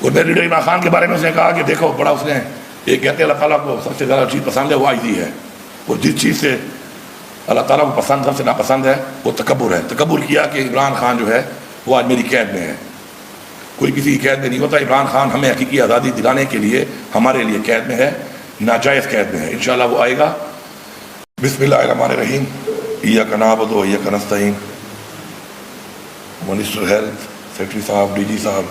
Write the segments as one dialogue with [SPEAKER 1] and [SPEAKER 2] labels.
[SPEAKER 1] اور میرے لیڈر عمران خان کے بارے میں اس نے کہا کہ دیکھو بڑا اس نے ایک کہتے ہیں اللہ تعالیٰ کو سب سے زیادہ چیز پسند ہے وہ عاجزی ہے، اور جس چیز سے اللہ تعالیٰ کو پسند سب سے ناپسند ہے وہ تکبر ہے۔ تکبر کیا کہ عمران خان جو ہے وہ آج میری قید میں ہے، کوئی کسی کی قید میں نہیں ہوتا۔ عمران خان ہمیں حقیقی آزادی دلانے کے لیے ہمارے لیے قید میں ہے، ناجائز قید میں ہے، انشاءاللہ وہ آئے گا۔ بسم اللہ الرحمن الرحیم۔ ایاک نعبد و ایاک نستعین۔ منسٹر ہیلتھ، سیکرٹری صاحب، ڈی جی صاحب،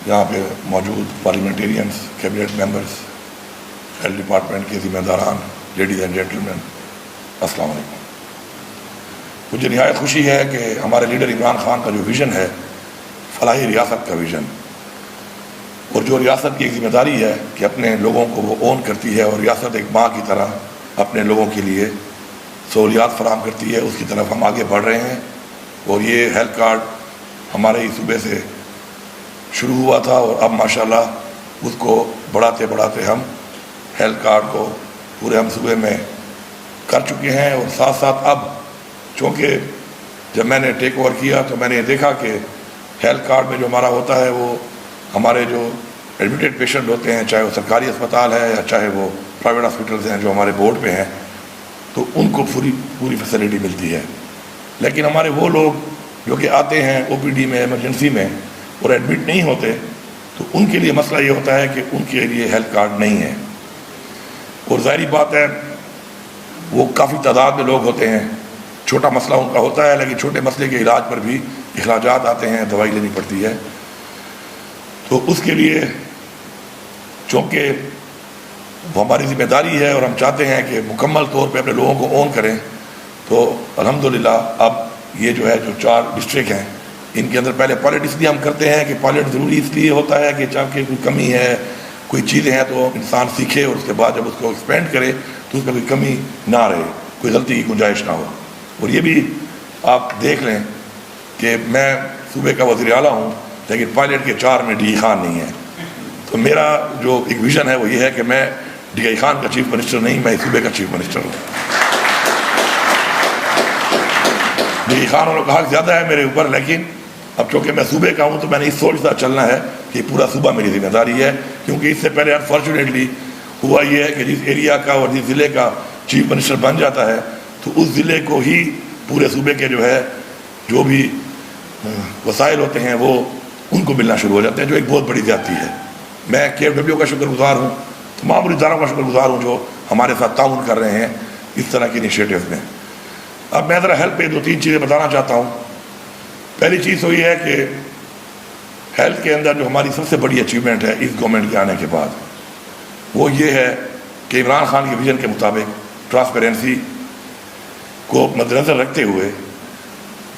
[SPEAKER 1] یہاں پہ موجود parliamentarians, cabinet members, health department کے ذمہ داران، لیڈیز اینڈ جینٹلمین، السلام علیکم۔ مجھے نہایت خوشی ہے کہ ہمارے لیڈر عمران خان کا جو ویژن ہے فلاحی ریاست کا ویژن، اور جو ریاست کی ایک ذمہ داری ہے کہ اپنے لوگوں کو وہ اون کرتی ہے، اور ریاست ایک ماں کی طرح اپنے لوگوں کے لیے سہولیات فراہم کرتی ہے، اس کی طرف ہم آگے بڑھ رہے ہیں۔ اور یہ ہیلتھ کارڈ ہمارے ہی صوبے سے شروع ہوا تھا، اور اب ماشاءاللہ اس کو بڑھاتے بڑھاتے ہم ہیلتھ کارڈ کو پورے ہم صوبے میں کر چکے ہیں۔ اور ساتھ ساتھ اب چونکہ جب میں نے ٹیک اوور کیا تو میں نے یہ دیکھا کہ ہیلتھ کارڈ میں جو ہمارا ہوتا ہے وہ ہمارے جو ایڈمیٹڈ پیشنٹ ہوتے ہیں، چاہے وہ سرکاری اسپتال ہے یا چاہے وہ پرائیویٹ ہاسپٹلز ہیں جو ہمارے بورڈ پہ ہیں، تو ان کو پوری فیسلٹی ملتی ہے۔ لیکن ہمارے وہ لوگ جو کہ آتے ہیں او پی ڈی میں، ایمرجنسی میں، اور ایڈمٹ نہیں ہوتے، تو ان کے لیے مسئلہ یہ ہوتا ہے کہ ان کے لیے ہیلتھ کارڈ نہیں ہے۔ اور ظاہری بات ہے وہ کافی تعداد میں لوگ ہوتے ہیں، چھوٹا مسئلہ ان کا ہوتا ہے، لیکن چھوٹے مسئلے کے علاج پر بھی اخراجات آتے ہیں، دوائی لینی پڑتی ہے۔ تو اس کے لیے چونکہ وہ ہماری ذمہ داری ہے اور ہم چاہتے ہیں کہ مکمل طور پہ اپنے لوگوں کو اون کریں، تو الحمدللہ اب یہ جو ہے جو 4 ڈسٹرکٹ ہیں ان کے اندر پہلے پائلٹ اس لیے ہم کرتے ہیں کہ پائلٹ ضروری اس لیے ہوتا ہے کہ چاہے کوئی کمی ہے، کوئی چیزیں ہیں تو انسان سیکھے، اور اس کے بعد جب اس کو ایکسپینڈ کرے تو اس میں کوئی کمی نہ رہے، کوئی غلطی کی گنجائش نہ ہو۔ اور یہ بھی آپ دیکھ لیں کہ میں صوبے کا وزیر اعلیٰ ہوں، لیکن پائلٹ کے 4 میں ڈی ای خان نہیں ہے۔ تو میرا جو ایک ویژن ہے وہ یہ ہے کہ میں ڈی ای خان کا چیف منسٹر نہیں، میں صوبے کا چیف منسٹر ہوں۔ ڈی ای خان والوں کا حق زیادہ ہے میرے اوپر، لیکن اب چونکہ میں صوبے کا ہوں تو میں نے اس سوچ سے چلنا ہے کہ پورا صوبہ میری ذمہ داری ہے، کیونکہ اس سے پہلے انفارچونیٹلی ہوا یہ ہے کہ جس ایریا کا اور جس ضلع کا چیف منسٹر بن جاتا ہے تو اس ضلع کو ہی پورے صوبے کے جو ہے جو بھی وسائل ہوتے ہیں وہ ان کو ملنا شروع ہو جاتے ہیں، جو ایک بہت بڑی زیادتی ہے۔ میں کے ایف ڈبلیو کا شکر گزار ہوں، تمام اداروں کا شکر گزار ہوں جو ہمارے ساتھ تعاون کر رہے ہیں اس طرح کی انیشیٹوز میں۔ اب میں ذرا ہیلتھ پہ 2-3 چیزیں بتانا چاہتا ہوں۔ پہلی چیز تو یہ ہے کہ ہیلتھ کے اندر جو ہماری سب سے بڑی اچیومنٹ ہے اس گورنمنٹ کے آنے کے بعد، وہ یہ ہے کہ عمران خان کے ویژن کے مطابق ٹرانسپیرنسی کو مد نظر رکھتے ہوئے،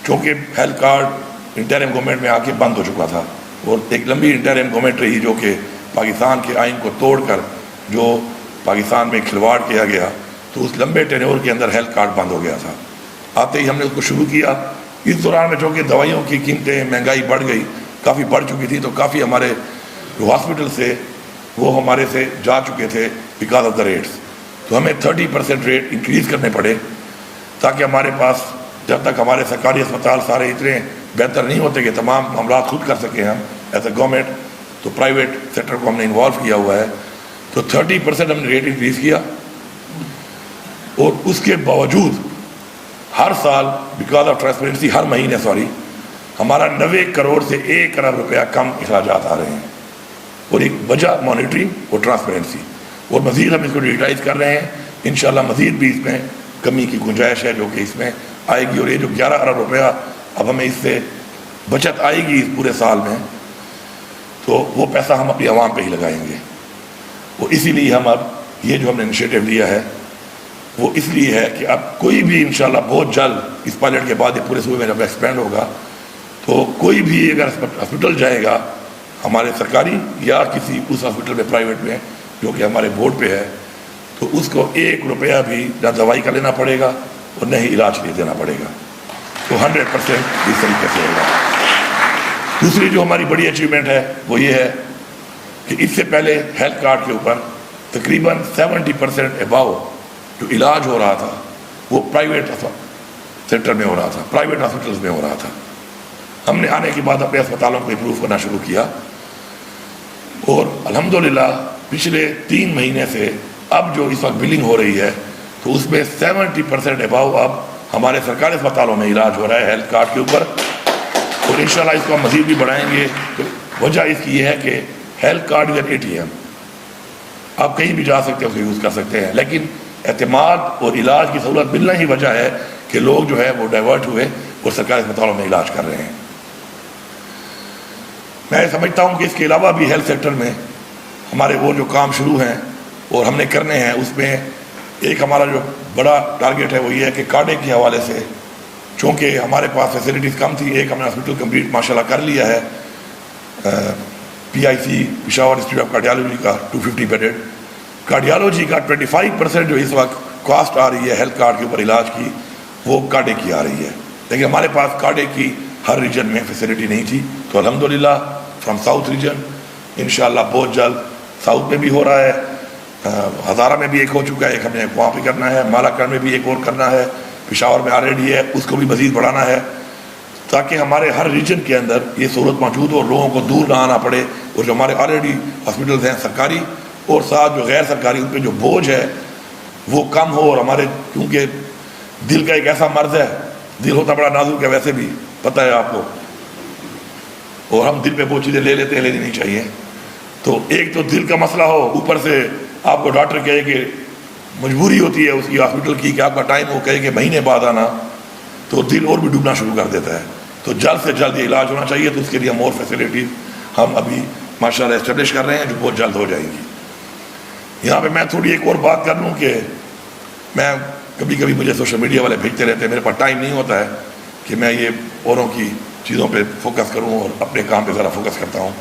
[SPEAKER 1] چونکہ ہیلتھ کارڈ انٹرم گورنمنٹ میں آ کے بند ہو چکا تھا، اور ایک لمبی انٹرم گورنمنٹ رہی جو کہ پاکستان کے آئین کو توڑ کر جو پاکستان میں کھلواڑ کیا گیا، تو اس لمبے ٹینیور کے اندر ہیلتھ کارڈ بند ہو گیا تھا۔ آتے ہی ہم نے اس کو شروع کیا۔ اس دوران میں چونکہ دوائیوں کی قیمتیں، مہنگائی بڑھ گئی، کافی بڑھ چکی تھی، تو کافی ہمارے جو ہاسپٹل سے وہ ہمارے سے جا چکے تھے بیکاز آف دا ریٹس، تو ہمیں 30% ریٹ انکریز کرنے پڑے تاکہ ہمارے پاس جب تک ہمارے سرکاری اسپتال سارے اتنے بہتر نہیں ہوتے کہ تمام معاملات خود کر سکیں ہم ایز اے گورنمنٹ، تو پرائیویٹ سیکٹر کو ہم نے انوالو کیا ہوا ہے، تو 30% ہم نے ریٹ انکریز کیا۔ اور اس کے باوجود ہر سال بیکاز آف ٹرانسپیرنسی ہر مہینے ہمارا 90 کروڑ سے 1 ارب روپیہ کم اخراجات آ رہے ہیں، اور ایک وجہ مانیٹرنگ اور ٹرانسپیرنسی، اور مزید ہم اس کو ڈیجیٹائز کر رہے ہیں۔ انشاءاللہ مزید بھی اس میں کمی کی گنجائش ہے جو کہ اس میں آئے گی، اور یہ جو 11 ارب روپیہ اب ہمیں اس سے بچت آئے گی اس پورے سال میں، تو وہ پیسہ ہم اپنی عوام پہ ہی لگائیں گے۔ وہ اسی لیے ہم اب یہ جو ہم نے انیشیٹو لیا ہے وہ اس لیے ہے کہ اب کوئی بھی انشاءاللہ بہت جلد اس پائلٹ کے بعد یہ پورے صوبے میں جب ایکسپینڈ ہوگا تو کوئی بھی اگر ہاسپٹل جائے گا ہمارے سرکاری یا کسی اس ہاسپٹل میں پرائیویٹ میں جو کہ ہمارے بورڈ پہ ہے، تو اس کو 1 روپیہ بھی نہ دوائی کا لینا پڑے گا اور نہ ہی علاج کے لیے دینا پڑے گا، تو 100% اس طریقے سے ہوگا۔ دوسری جو ہماری بڑی اچیومنٹ ہے وہ یہ ہے کہ اس سے پہلے ہیلتھ کارڈ کے اوپر تقریباً 70% اباؤ جو علاج ہو رہا تھا وہ پرائیویٹ سیکٹر میں ہو رہا تھا، پرائیویٹ ہاسپٹلز میں ہو رہا تھا، ہم نے آنے کے بعد اپنے اسپتالوں کو امپروو کرنا شروع کیا، اور الحمدللہ پچھلے 3 مہینے سے اب جو اس وقت بلنگ ہو رہی ہے تو اس میں 70% اباؤ اب ہمارے سرکاری اسپتالوں میں علاج ہو رہا ہے ہیلتھ کارڈ کے اوپر، اور انشاءاللہ اس کو ہم مزید بھی بڑھائیں گے۔ تو وجہ اس کی یہ ہے کہ health card is an ATM، آپ کہیں بھی جا سکتے ہیں، اس کو یوز کر سکتے ہیں، لیکن اعتماد اور علاج کی سہولت ملنا ہی وجہ ہے کہ لوگ جو ہے وہ ڈائیورٹ ہوئے اور سرکاری اسپتالوں میں علاج کر رہے ہیں۔ میں سمجھتا ہوں کہ اس کے علاوہ بھی ہیلتھ سیکٹر میں ہمارے وہ جو کام شروع ہیں اور ہم نے کرنے ہیں، اس میں ایک ہمارا جو بڑا ٹارگیٹ ہے وہ یہ ہے کہ کارڈے کے حوالے سے، چونکہ ہمارے پاس فیسلٹیز کم تھی، ایک ہم نے ہاسپٹل کمپلیٹ ماشاءاللہ کر لیا ہے، PIC Peshawar institute of cardiology کا 250 بیڈڈ، کارڈیالوجی کا 25% جو اس وقت کاسٹ آ رہی ہے ہیلتھ کارڈ کے اوپر علاج کی وہ کارڈے کی آ رہی ہے، لیکن ہمارے پاس کارڈے کی ہر ریجن میں فیسلٹی نہیں تھی۔ تو الحمدللہ فرام ساؤتھ ریجن انشاءاللہ بہت جلد ساؤتھ میں بھی ہو رہا ہے، ہزارہ میں بھی ایک ہو چکا ہے، ایک ہم نے وہاں پہ کرنا ہے، مالاکنڈ میں بھی ایک اور کرنا ہے، پشاور میں آلریڈی ہے، اس کو بھی مزید بڑھانا ہے تاکہ ہمارے ہر ریجن کے اندر یہ سہولت موجود ہو اور لوگوں کو دور نہ آنا پڑے، اور جو ہمارے آلریڈی ہاسپٹلز ہیں سرکاری اور ساتھ جو غیر سرکاری ان پہ جو بوجھ ہے وہ کم ہو، اور ہمارے کیونکہ دل کا ایک ایسا مرض ہے، دل ہوتا بڑا نازک ہے ویسے بھی پتہ ہے آپ کو، اور ہم دل پہ وہ چیزیں لے لیتے ہیں، لینی نہیں چاہیے۔ تو ایک تو دل کا مسئلہ ہو، اوپر سے آپ کو ڈاکٹر کہے کہ مجبوری ہوتی ہے اس کی ہاسپٹل کی کہ آپ کا ٹائم وہ کہے کہ مہینے بعد آنا، تو دل اور بھی ڈوبنا شروع کر دیتا ہے۔ تو جلد سے جلد یہ علاج ہونا چاہیے، تو اس کے لیے ہم اور فیسلٹیز ہم ابھی ماشاءاللہ اسٹیبلش کر رہے ہیں جو بہت جلد ہو جائیں گی۔ یہاں پہ میں تھوڑی ایک اور بات کر لوں کہ میں کبھی کبھی مجھے سوشل میڈیا والے بھیجتے رہتے ہیں، میرے پاس ٹائم نہیں ہوتا ہے کہ میں یہ اوروں کی چیزوں پہ فوکس کروں اور اپنے کام پہ ذرا فوکس کرتا ہوں۔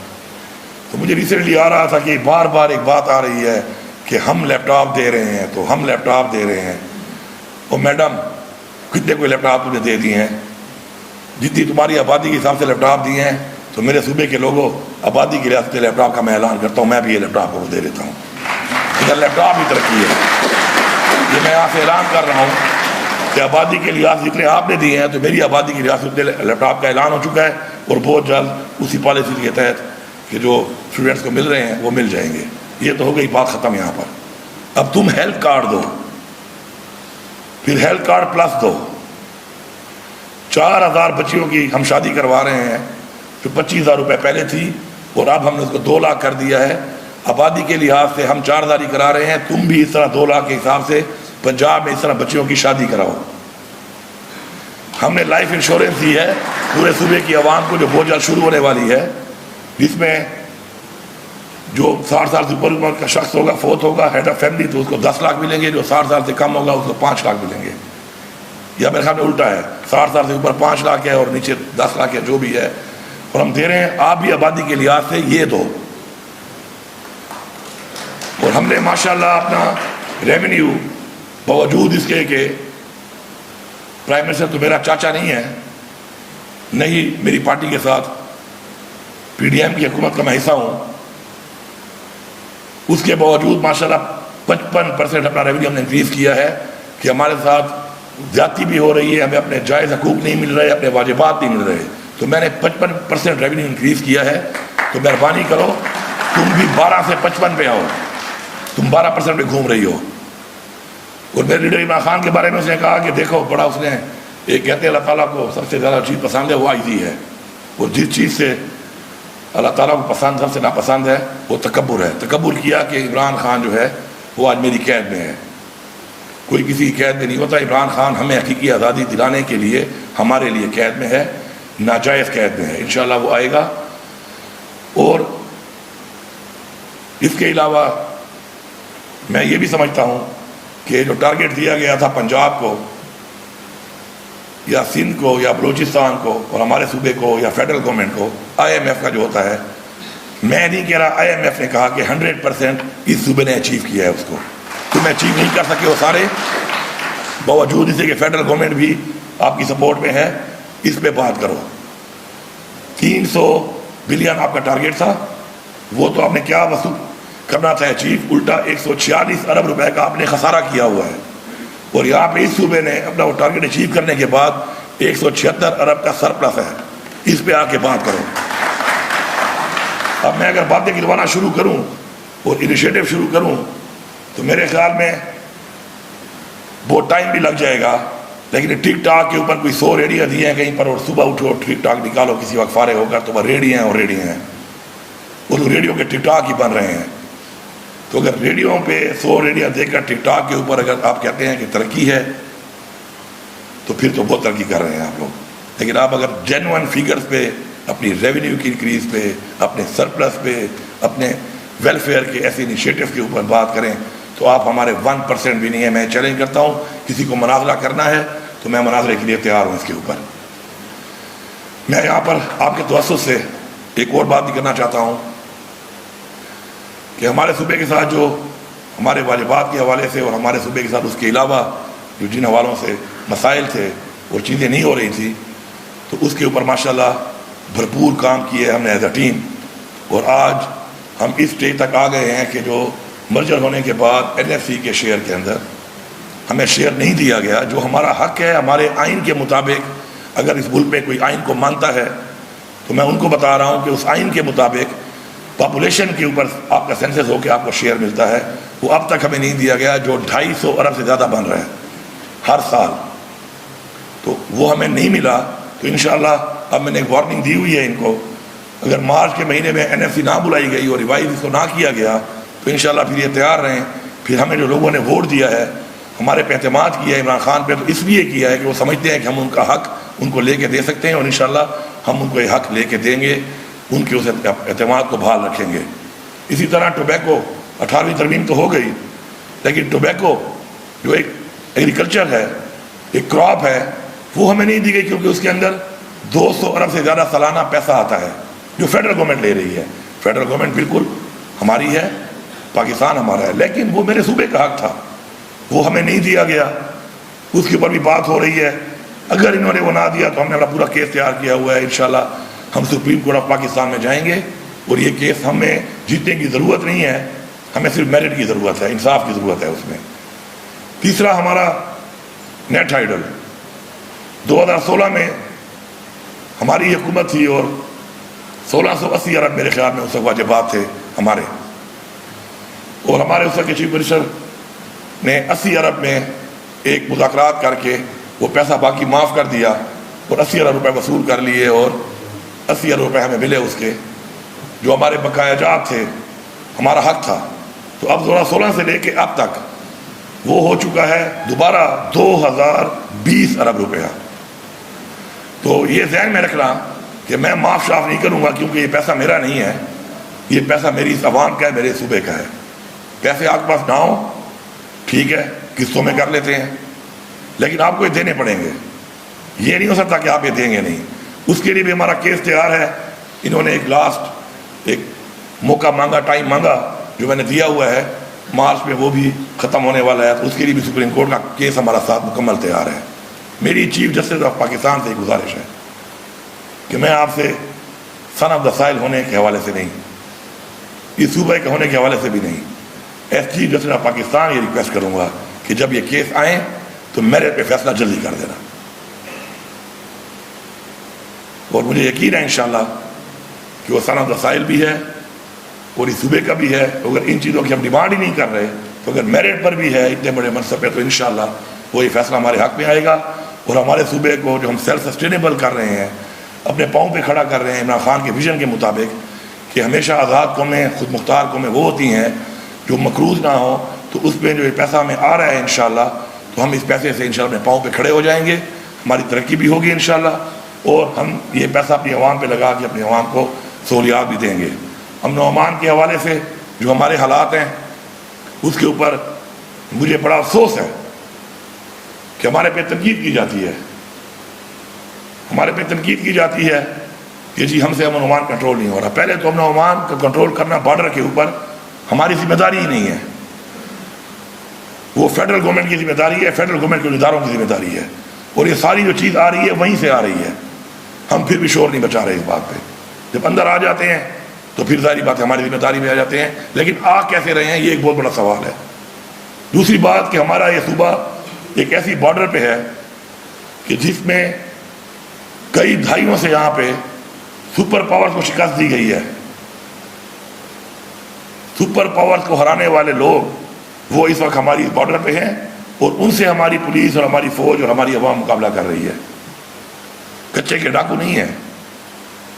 [SPEAKER 1] تو مجھے ریسنٹلی آ رہا تھا کہ بار بار ایک بات آ رہی ہے کہ ہم لیپ ٹاپ دے رہے ہیں، تو ہم لیپ ٹاپ دے رہے ہیں، اور میڈم کتنے کوئی لیپ ٹاپ تمہیں دے دیے ہیں؟ جتنی تمہاری آبادی کے حساب سے لیپ ٹاپ دیے ہیں، تو میرے صوبے کے لوگوں آبادی کے لحاظ سے لیپ ٹاپ کا میں اعلان کرتا ہوں، میں بھی یہ لیپ ٹاپ کو دے دیتا ہوں۔ ادھر لیپ ٹاپ ہی ترقی ہے، یہ میں یہاں سے اعلان کر رہا ہوں کہ آبادی کے لحاظ سے جتنے آپ نے دیے ہیں تو میری آبادی کے لحاظ سے اتنے لیپ ٹاپ کا اعلان ہو چکا ہے، اور بہت جلد اسی پالیسی کے تحت کہ جو اسٹوڈنٹس کو مل رہے ہیں وہ مل جائیں گے۔ یہ تو ہو گئی بات ختم یہاں پر۔ اب تم ہیلتھ کارڈ دو، پھر ہیلتھ کارڈ پلس دو، 4000 بچیوں کی ہم شادی کروا رہے ہیں، جو 25,000 روپے پہلے تھی، اور اب ہم نے اس کو 2 لاکھ کر دیا ہے۔ آبادی کے لحاظ سے ہم 4,000 ہی کرا رہے ہیں، تم بھی اس طرح 2 لاکھ کے حساب سے پنجاب میں اس طرح بچیوں کی شادی کراؤ۔ ہم نے لائف انشورنس دی ہے پورے صوبے کی عوام کو جو بہت جلد شروع ہونے والی ہے، جس میں جو 60 سال سے اوپر عمر کا شخص ہوگا، فوت ہوگا، ہیڈ آف فیملی، تو اس کو 10 لاکھ ملیں گے، جو 60 سال سے کم ہوگا اس کو 5 لاکھ ملیں گے، یا میرے خیال میں الٹا ہے، 60 سال سے اوپر 5 لاکھ ہے اور نیچے 10 لاکھ ہے، جو بھی ہے، اور ہم دے رہے ہیں۔ آپ بھی آبادی کے لحاظ سے یہ دو، اور ہم نے ماشاءاللہ اپنا ریونیو باوجود اس کے کہ پرائم منسٹر تو میرا چاچا نہیں ہے، نہیں میری پارٹی کے ساتھ PDM کی حکومت کا میں حصہ ہوں، اس کے باوجود ماشاءاللہ 55% اپنا ریونیو ہم نے انکریز کیا ہے کہ ہمارے ساتھ زیادتی بھی ہو رہی ہے، ہمیں اپنے جائز حقوق نہیں مل رہے، اپنے واجبات نہیں مل رہے، تو میں نے 55% ریونیو انکریز کیا ہے۔ تو مہربانی کرو تم بھی 12 سے 55 پہ آؤ، تم 12% پہ گھوم رہی ہو۔ اور میرے لیڈر عمران خان کے بارے میں اس نے کہا کہ دیکھو بڑا اس نے ایک کہتے ہیں اللہ تعالیٰ کو سب سے زیادہ چیز پسند ہے وہ عاجزی ہے، اور جس چیز سے اللہ تعالیٰ کو پسند سب سے ناپسند ہے وہ تکبر ہے۔ تکبر کیا کہ عمران خان جو ہے وہ آج میری قید میں ہے، کوئی کسی کی قید میں نہیں ہوتا۔ عمران خان ہمیں حقیقی آزادی دلانے کے لیے ہمارے لیے قید میں ہے، ناجائز قید میں ہے، انشاءاللہ وہ آئے گا۔ اور اس کے علاوہ میں یہ بھی سمجھتا ہوں کہ جو ٹارگیٹ دیا گیا تھا پنجاب کو یا سندھ کو یا بلوچستان کو اور ہمارے صوبے کو یا فیڈرل گورنمنٹ کو، IMF کا جو ہوتا ہے، میں نہیں کہہ رہا، IMF نے کہا کہ 100% اس صوبے نے اچیو کیا ہے، اس کو تم اچیو نہیں کر سکے وہ سارے، باوجود اسے کہ فیڈرل گورنمنٹ بھی آپ کی سپورٹ میں ہے۔ اس پہ بات کرو، 300 بلین آپ کا ٹارگیٹ تھا، وہ تو آپ نے کیا وصول کرنا تھا اچیو، الٹا 146 ارب روپے کا آپ نے خسارہ کیا ہوا ہے، اور یہاں پہ اس صوبے نے اپنا وہ ٹارگیٹ اچیو کرنے کے بعد 176 ارب کا سرپلس ہے۔ اس پہ آ کے بات کرو. اب میں اگر باتیں گروانا شروع کروں اور انیشیٹو شروع کروں تو میرے خیال میں بہت ٹائم بھی لگ جائے گا. لیکن ٹک ٹاک کے اوپر کوئی 100 ریڈیاں دی ہیں کہیں پر, اور صبح اٹھو ٹک ٹاک نکالو کسی وقت فارغ ہوگا تو وہ ریڈیاں ہیں اور ریڈیاں ہیں, وہ تو ریڈیو کے ٹک ٹاک ہی بن رہے ہیں. تو اگر ریڈیو پہ 100 ریڈیاں دے کر ٹک ٹاک کے اوپر اگر آپ کہتے ہیں کہ ترقی ہے تو پھر تو بہت ترقی کر رہے ہیں آپ لوگ. لیکن آپ اگر جینوئن فیگرز پہ, اپنی ریونیو کی انکریز پہ, اپنے سرپلس پہ, اپنے ویلفیئر کے ایسے انیشیٹو کے اوپر بات کریں تو آپ ہمارے 1% بھی نہیں ہیں. میں چیلنج کرتا ہوں, کسی کو مناظرہ کرنا ہے تو میں مناظرے کے لیے تیار ہوں اس کے اوپر. میں یہاں پر آپ کے توسط سے ایک اور بات بھی کرنا چاہتا ہوں کہ ہمارے صوبے کے ساتھ جو ہمارے واجبات کے حوالے سے اور ہمارے صوبے کے ساتھ اس کے علاوہ جو جن حوالوں سے مسائل تھے اور چیزیں نہیں ہو رہی تھی, تو اس کے اوپر ماشاءاللہ بھرپور کام کیے ہم نے ایز اے ٹیم. اور آج ہم اس اسٹیج تک آ گئے ہیں کہ جو مرجر ہونے کے بعد NFC کے شیئر کے اندر ہمیں شیئر نہیں دیا گیا, جو ہمارا حق ہے ہمارے آئین کے مطابق. اگر اس ملک میں کوئی آئین کو مانتا ہے تو میں ان کو بتا رہا ہوں کہ اس آئین کے مطابق پاپولیشن کے اوپر آپ کا سینسس ہو کے آپ کو شیئر ملتا ہے, وہ اب تک ہمیں نہیں دیا گیا, جو 250 ارب سے زیادہ بن رہا ہے ہر سال. تو وہ ہمیں نہیں ملا. تو انشاءاللہ اب میں نے ایک وارننگ دی ہوئی ہے ان کو, اگر مارچ کے مہینے میں NFC نہ بلائی گئی اور ریوائز اس کو نہ کیا گیا تو انشاءاللہ پھر یہ تیار رہیں. پھر ہمیں جو لوگوں نے ووٹ دیا ہے, ہمارے پہ اعتماد کیا ہے عمران خان پہ, تو اس لیے کیا ہے کہ وہ سمجھتے ہیں کہ ہم ان کا حق ان کو لے کے دے سکتے ہیں, اور انشاءاللہ ہم ان کو یہ حق لے کے دیں گے, ان کے اس اعتماد کو بحال رکھیں گے. اسی طرح ٹوبیکو 18ویں ترمیم تو ہو گئی, لیکن ٹوبیکو جو ایک ایگریکلچر ہے, ایک کراپ ہے, وہ ہمیں نہیں دی گئی کیونکہ اس کے اندر 200 ارب سے زیادہ سالانہ پیسہ آتا ہے جو فیڈرل گورنمنٹ لے رہی ہے. فیڈرل گورنمنٹ بالکل ہماری ہے, پاکستان ہمارا ہے, لیکن وہ میرے صوبے کا حق تھا, وہ ہمیں نہیں دیا گیا. اس کے اوپر بھی بات ہو رہی ہے. اگر انہوں نے وہ نہ دیا تو ہم نے اپنا پورا کیس تیار کیا ہوا ہے. انشاءاللہ ہم سپریم کورٹ آف پاکستان میں جائیں گے, اور یہ کیس ہمیں جیتنے کی ضرورت نہیں ہے, ہمیں صرف میرٹ کی ضرورت ہے, انصاف کی ضرورت ہے اس میں. تیسرا ہمارا نیٹ ہائیڈل 2016 میں ہماری حکومت تھی اور 1680 ارب میرے خیال میں اس وقت واجبات تھے ہمارے, اور ہمارے اس وقت کے چیف منسٹر نے 80 ارب میں ایک مذاکرات کر کے وہ پیسہ باقی معاف کر دیا اور 80 ارب روپے وصول کر لیے, اور 80 ارب روپے ہمیں ملے اس کے, جو ہمارے بقایا جات تھے, ہمارا حق تھا. تو اب 2016 سے لے کے اب تک وہ ہو چکا ہے دوبارہ 2020 ارب روپیہ. تو یہ ذہن میں رکھنا کہ میں معاف شاف نہیں کروں گا, کیونکہ یہ پیسہ میرا نہیں ہے, یہ پیسہ میری اس عوام کا ہے, میرے صوبے کا ہے. پیسے آپ کے پاس نہ ہوں ٹھیک ہے, قسطوں میں کر لیتے ہیں, لیکن آپ کو یہ دینے پڑیں گے. یہ نہیں ہو سکتا کہ آپ یہ دیں گے نہیں. اس کے لیے بھی ہمارا کیس تیار ہے. انہوں نے ایک لاسٹ ایک موقع مانگا, ٹائم مانگا, جو میں نے دیا ہوا ہے, مارچ میں وہ بھی ختم ہونے والا ہے. تو اس کے لیے بھی سپریم کورٹ کا کیس ہمارا ساتھ مکمل تیار ہے. میری چیف جسٹس آف پاکستان سے گزارش ہے کہ میں آپ سے سن آف دا سائل ہونے کے حوالے سے نہیں, اس صوبے کے ہونے کے حوالے سے بھی نہیں, as chief justice of Pakistan یہ ریکویسٹ کروں گا کہ جب یہ کیس آئیں تو میرے پہ فیصلہ جلدی کر دینا. اور مجھے یقین ہے انشاءاللہ کہ وہ سن آف دا سائل بھی ہے اور اس صوبے کا بھی ہے. اگر ان چیزوں کی ہم ڈیمانڈ ہی نہیں کر رہے تو اگر میرٹ پر بھی ہے اتنے بڑے منصب پہ, تو انشاءاللہ وہ یہ فیصلہ ہمارے حق میں آئے گا. اور ہمارے صوبے کو جو ہم سیلف سسٹینیبل کر رہے ہیں, اپنے پاؤں پہ کھڑا کر رہے ہیں عمران خان کے ویژن کے مطابق, کہ ہمیشہ آزاد قومیں, خود مختار قومیں وہ ہوتی ہیں جو مقروض نہ ہوں, تو اس میں جو یہ پیسہ ہمیں آ رہا ہے انشاءاللہ, تو ہم اس پیسے سے انشاءاللہ اپنے پاؤں پہ کھڑے ہو جائیں گے, ہماری ترقی بھی ہوگی انشاءاللہ, اور ہم یہ پیسہ اپنی عوام پہ لگا کے اپنی عوام کو سہولیات بھی دیں گے. امن و امان کے حوالے سے جو ہمارے حالات ہیں اس کے اوپر مجھے بڑا افسوس ہے کہ ہمارے پہ تنقید کی جاتی ہے, ہمارے پہ تنقید کی جاتی ہے کہ جی ہم سے امن و امان کنٹرول نہیں ہو رہا. پہلے تو امن و امان کو کنٹرول کرنا بارڈر کے اوپر ہماری ذمہ داری ہی نہیں ہے, وہ فیڈرل گورنمنٹ کی ذمہ داری ہے, فیڈرل گورنمنٹ کے اداروں کی ذمہ داری ہے, اور یہ ساری جو چیز آ رہی ہے وہیں سے آ رہی ہے. ہم پھر بھی شور نہیں بچا رہے اس بات پہ. جب اندر آ جاتے ہیں تو پھر ظاہری بات ہے ہماری ذمہ داری میں آ جاتے ہیں, لیکن آ کیسے رہے ہیں یہ ایک بہت بڑا سوال ہے. دوسری بات کہ ہمارا یہ صوبہ ایک ایسی بارڈر پہ ہے کہ جس میں کئی دہائیوں سے یہاں پہ سپر پاورز کو شکست دی گئی ہے. سپر پاورز کو ہرانے والے لوگ وہ اس وقت ہماری بارڈر پہ ہیں اور ان سے ہماری پولیس اور ہماری فوج اور ہماری عوام مقابلہ کر رہی ہے. کچے کے ڈاکو نہیں ہیں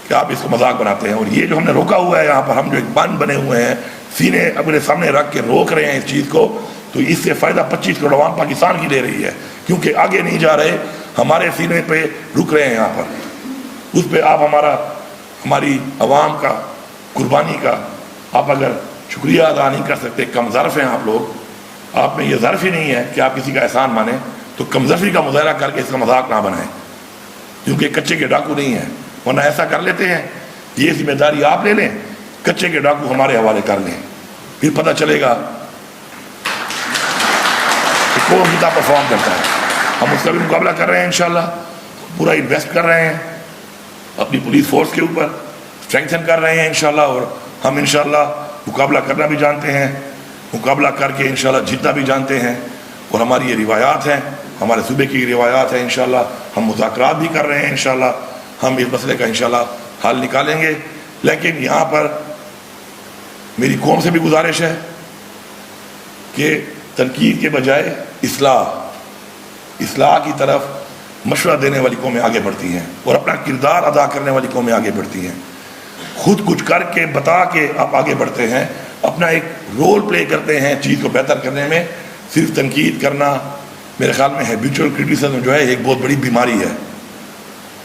[SPEAKER 1] کہ آپ اس کو مذاق بناتے ہیں. اور یہ جو ہم نے روکا ہوا ہے یہاں پر، ہم جو ایک بند بنے ہوئے ہیں سینے اپنے سامنے رکھ کے روک رہے ہیں اس چیز کو، تو اس سے فائدہ 25 کروڑ عوام پاکستان کی لے رہی ہے، کیونکہ آگے نہیں جا رہے، ہمارے سینے پہ رک رہے ہیں یہاں پر. اس پہ آپ ہماری عوام کا قربانی کا آپ اگر شکریہ ادا نہیں کر سکتے، کم ظرف ہیں آپ لوگ، آپ میں یہ ظرف ہی نہیں ہے کہ آپ کسی کا احسان مانیں، تو کم ظرفی کا مظاہرہ کر کے اس کا مذاق نہ بنائیں، کیونکہ کچے کے ڈاکو نہیں ہیں. ورنہ ایسا کر لیتے ہیں، یہ ذمہ داری آپ لے لیں، کچے کے ڈاکو ہمارے حوالے کر لیں، پھر پتہ چلے گا کہ کون کتنا پرفارم کرتا ہے. ہم اس کا بھی مقابلہ کر رہے ہیں انشاءاللہ، پورا انویسٹ کر رہے ہیں اپنی پولیس فورس کے اوپر، اسٹرینگتھن کر رہے ہیں انشاءاللہ. اور ہم انشاءاللہ مقابلہ کرنا بھی جانتے ہیں، مقابلہ کر کے انشاءاللہ جیتنا بھی جانتے ہیں. اور ہماری یہ روایات ہیں، ہمارے صوبے کی روایات ہیں. انشاءاللہ ہم مذاکرات بھی کر رہے ہیں، انشاءاللہ ہم اس مسئلے کا انشاءاللہ حل نکالیں گے. لیکن یہاں پر میری قوم سے بھی گزارش ہے کہ تنقید کے بجائے اصلاح کی طرف مشورہ دینے والی قومیں آگے بڑھتی ہیں اور اپنا کردار ادا کرنے والی قومیں آگے بڑھتی ہیں. خود کچھ کر کے بتا کے آپ آگے بڑھتے ہیں، اپنا ایک رول پلے کرتے ہیں چیز کو بہتر کرنے میں. صرف تنقید کرنا میرے خیال میں ہیبیچول کرٹیسزم جو ہے ایک بہت بڑی بیماری ہے،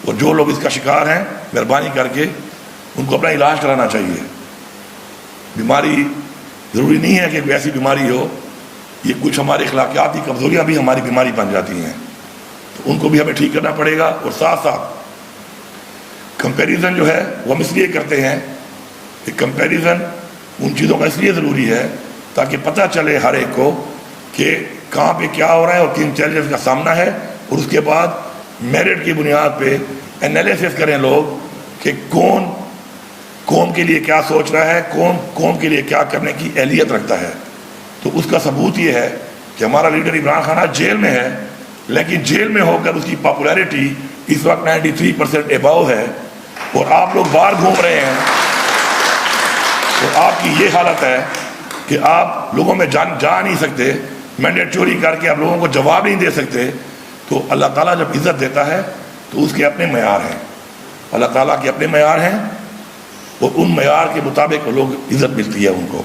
[SPEAKER 1] اور جو لوگ اس کا شکار ہیں مہربانی کر کے ان کو اپنا علاج کرانا چاہیے. بیماری ضروری نہیں ہے کہ کوئی ایسی بیماری ہو، یہ کچھ ہمارے اخلاقیاتی کمزوریاں بھی ہماری بیماری بن جاتی ہیں، تو ان کو بھی ہمیں ٹھیک کرنا پڑے گا. اور ساتھ ساتھ کمپیریزن جو ہے وہ ہم اس لیے کرتے ہیں کہ کمپیریزن ان چیزوں کا اس لیے ضروری ہے تاکہ پتہ چلے ہر ایک کو کہ کہاں پہ کیا ہو رہا ہے اور کن چیلنجز کا سامنا ہے، اور اس کے بعد میرٹ کی بنیاد پہ انالیسس کریں لوگ کہ کون قوم کے لیے کیا سوچ رہا ہے، کون قوم کے لیے کیا کرنے کی اہلیت رکھتا ہے. تو اس کا ثبوت یہ ہے کہ ہمارا لیڈر عمران خان جیل میں ہے، لیکن جیل میں ہو کر اس کی پاپولیرٹی اس وقت 93% اباؤ ہے، اور آپ لوگ باہر گھوم رہے ہیں، اور آپ کی یہ حالت ہے کہ آپ لوگوں میں جا نہیں سکتے، مینڈیٹ چوری کر کے آپ لوگوں کو جواب نہیں دے سکتے. تو اللہ تعالیٰ جب عزت دیتا ہے تو اس کے اپنے معیار ہیں، اللہ تعالیٰ کے اپنے معیار ہیں، اور ان معیار کے مطابق لوگ عزت ملتی ہے ان کو.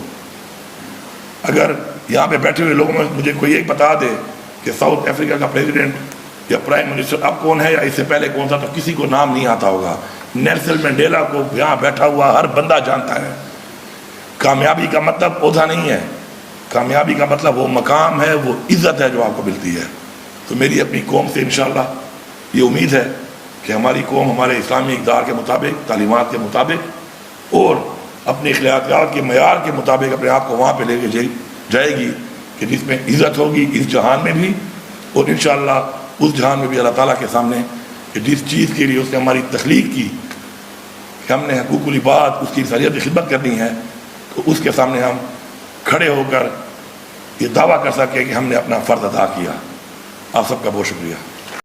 [SPEAKER 1] اگر یہاں پہ بیٹھے ہوئے لوگوں میں مجھے کوئی ایک بتا دے کہ ساؤتھ افریقہ کا پریزیڈنٹ یا پرائم منسٹر اب کون ہے یا اس سے پہلے کون تھا، تو کسی کو نام نہیں آتا ہوگا. نیلسن منڈیلا کو یہاں بیٹھا ہوا ہر بندہ جانتا ہے. کامیابی کا مطلب عہدہ نہیں ہے، کامیابی کا مطلب وہ مقام ہے، وہ عزت ہے جو آپ کو ملتی ہے. تو میری اپنی قوم سے انشاءاللہ یہ امید ہے کہ ہماری قوم ہمارے اسلامی اقدار کے مطابق، تعلیمات کے مطابق اور اپنی اخلاقیات کے معیار کے مطابق اپنے آپ کو وہاں پہ لے کے جائے گی کہ جس میں عزت ہوگی اس جہان میں بھی، اور انشاءاللہ اس جہان میں بھی اللہ تعالیٰ کے سامنے کہ جس چیز کے لیے اس نے ہماری تخلیق کی کہ ہم نے حقوق العباد اس کی انسانیت کی خدمت کرنی ہے، تو اس کے سامنے ہم کھڑے ہو کر یہ دعویٰ کر سکیں کہ ہم نے اپنا فرض ادا کیا. آپ سب کا بہت شکریہ.